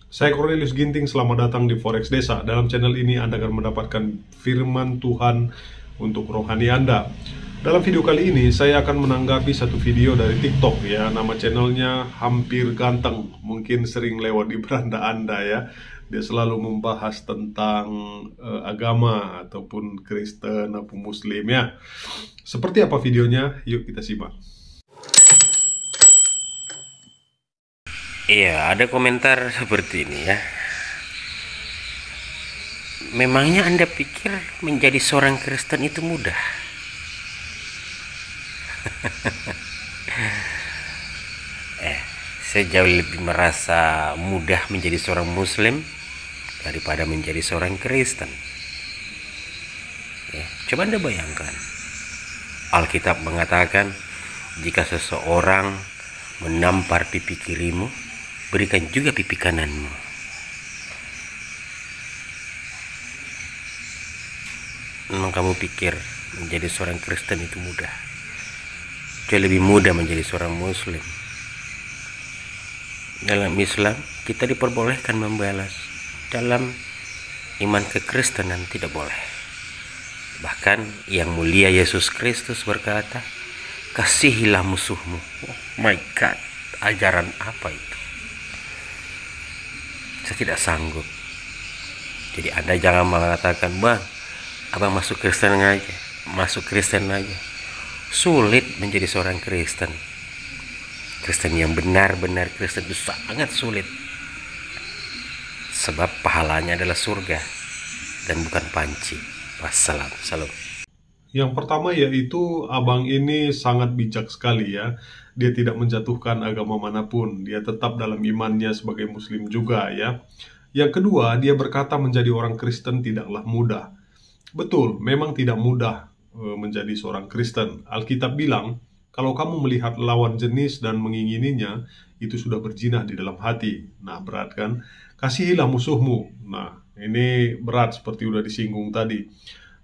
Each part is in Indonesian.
Saya Cornelius Ginting, selamat datang di Forex Desa. Dalam channel ini Anda akan mendapatkan firman Tuhan untuk rohani Anda. Dalam video kali ini saya akan menanggapi satu video dari TikTok ya. Nama channelnya Hampir Ganteng. Mungkin sering lewat di beranda Anda ya. Dia selalu membahas tentang agama ataupun Kristen ataupun Muslim ya. Seperti apa videonya? Yuk kita simak. Iya, ada komentar seperti ini ya. Memangnya Anda pikir menjadi seorang Kristen itu mudah? Saya jauh lebih merasa mudah menjadi seorang Muslim daripada menjadi seorang Kristen. Ya, coba Anda bayangkan, Alkitab mengatakan, jika seseorang menampar pipi kirimu, berikan juga pipi kananmu. Memang kamu pikir menjadi seorang Kristen itu mudah? Jauh lebih mudah menjadi seorang Muslim. Dalam Islam kita diperbolehkan membalas, dalam iman kekristenan tidak boleh. Bahkan yang mulia Yesus Kristus berkata, kasihilah musuhmu. Oh my God, ajaran apa itu? Saya tidak sanggup. Jadi Anda jangan mengatakan, bang, abang masuk Kristen aja, masuk Kristen aja. Sulit menjadi seorang Kristen. Kristen yang benar-benar Kristen itu sangat sulit. Sebab pahalanya adalah surga dan bukan panci. Wassalam. Salam. Yang pertama yaitu abang ini sangat bijak sekali ya. Dia tidak menjatuhkan agama manapun. Dia tetap dalam imannya sebagai muslim juga ya. Yang kedua, dia berkata menjadi orang Kristen tidaklah mudah. Betul, memang tidak mudah menjadi seorang Kristen. Alkitab bilang, kalau kamu melihat lawan jenis dan mengingininya, itu sudah berzina di dalam hati. Nah, berat kan? Kasihilah musuhmu. Nah, ini berat seperti udah disinggung tadi.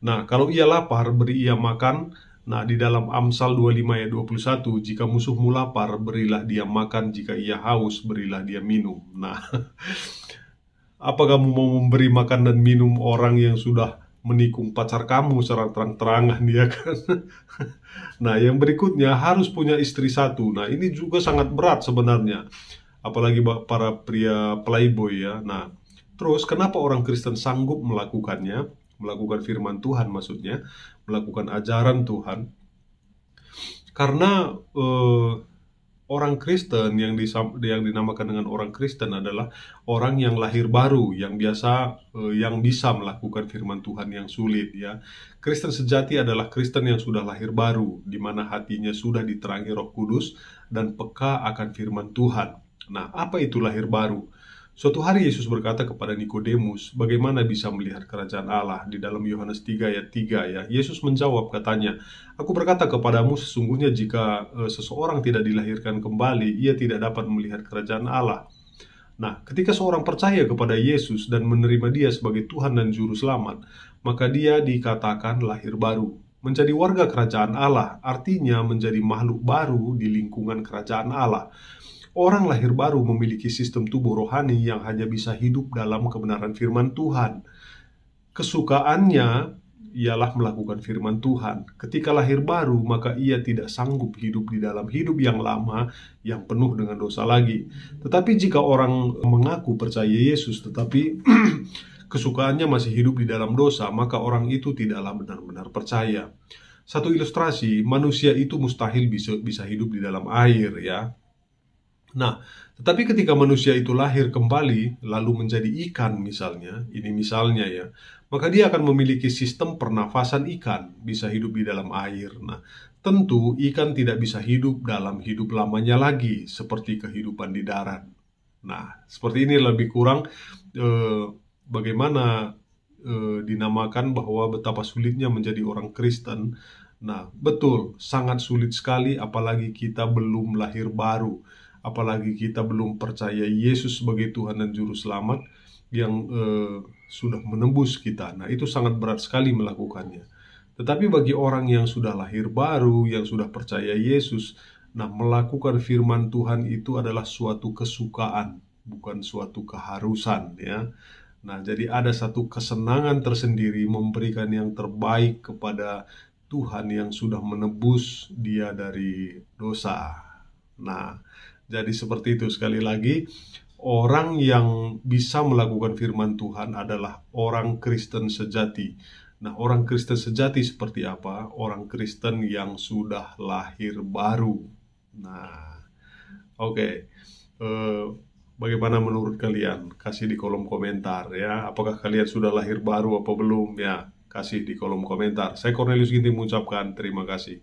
Nah, kalau ia lapar, beri ia makan. Nah, di dalam Amsal 25 ayat 21, jika musuhmu lapar, berilah dia makan. Jika ia haus, berilah dia minum. Nah, apa kamu mau memberi makan dan minum orang yang sudah menikung pacar kamu secara terang-terangan, ya kan? Nah, yang berikutnya harus punya istri satu. Nah, ini juga sangat berat sebenarnya. Apalagi para pria playboy ya. Nah, terus kenapa orang Kristen sanggup melakukannya? Melakukan firman Tuhan maksudnya, melakukan ajaran Tuhan. Karena orang Kristen yang dinamakan dengan orang Kristen adalah orang yang lahir baru, yang bisa melakukan firman Tuhan yang sulit ya. Kristen sejati adalah Kristen yang sudah lahir baru, di mana hatinya sudah diterangi Roh Kudus dan peka akan firman Tuhan. Nah, apa itu lahir baru? Suatu hari Yesus berkata kepada Nikodemus, bagaimana bisa melihat kerajaan Allah? Di dalam Yohanes 3 ayat 3 ya. Yesus menjawab katanya, aku berkata kepadamu sesungguhnya jika seseorang tidak dilahirkan kembali, ia tidak dapat melihat kerajaan Allah. Nah, ketika seorang percaya kepada Yesus dan menerima dia sebagai Tuhan dan Juru Selamat, maka dia dikatakan lahir baru. Menjadi warga kerajaan Allah, artinya menjadi makhluk baru di lingkungan kerajaan Allah. Orang lahir baru memiliki sistem tubuh rohani yang hanya bisa hidup dalam kebenaran firman Tuhan. Kesukaannya ialah melakukan firman Tuhan. Ketika lahir baru, maka ia tidak sanggup hidup di dalam hidup yang lama yang penuh dengan dosa lagi. Tetapi jika orang mengaku percaya Yesus tetapi kesukaannya masih hidup di dalam dosa, maka orang itu tidaklah benar-benar percaya. Satu ilustrasi, manusia itu mustahil bisa hidup di dalam air ya. Nah, tetapi ketika manusia itu lahir kembali, lalu menjadi ikan misalnya, ini misalnya ya, maka dia akan memiliki sistem pernafasan ikan, bisa hidup di dalam air. Nah, tentu ikan tidak bisa hidup dalam hidup lamanya lagi, seperti kehidupan di darat. Nah, seperti ini lebih kurang bagaimana dinamakan bahwa betapa sulitnya menjadi orang Kristen. Nah, betul, sangat sulit sekali apalagi kita belum lahir baru. Apalagi kita belum percaya Yesus sebagai Tuhan dan Juru Selamat yang sudah menembus kita. Nah, itu sangat berat sekali melakukannya. Tetapi bagi orang yang sudah lahir baru, yang sudah percaya Yesus, nah, melakukan firman Tuhan itu adalah suatu kesukaan. bukan suatu keharusan ya. Nah, jadi ada satu kesenangan tersendiri memberikan yang terbaik kepada Tuhan yang sudah menebus dia dari dosa. Nah, jadi seperti itu. Sekali lagi, orang yang bisa melakukan firman Tuhan adalah orang Kristen sejati. Nah, orang Kristen sejati seperti apa? Orang Kristen yang sudah lahir baru. Nah, oke. Bagaimana menurut kalian? Kasih di kolom komentar ya. Apakah kalian sudah lahir baru apa belum ya? Kasih di kolom komentar. Saya Cornelius Ginting mengucapkan terima kasih.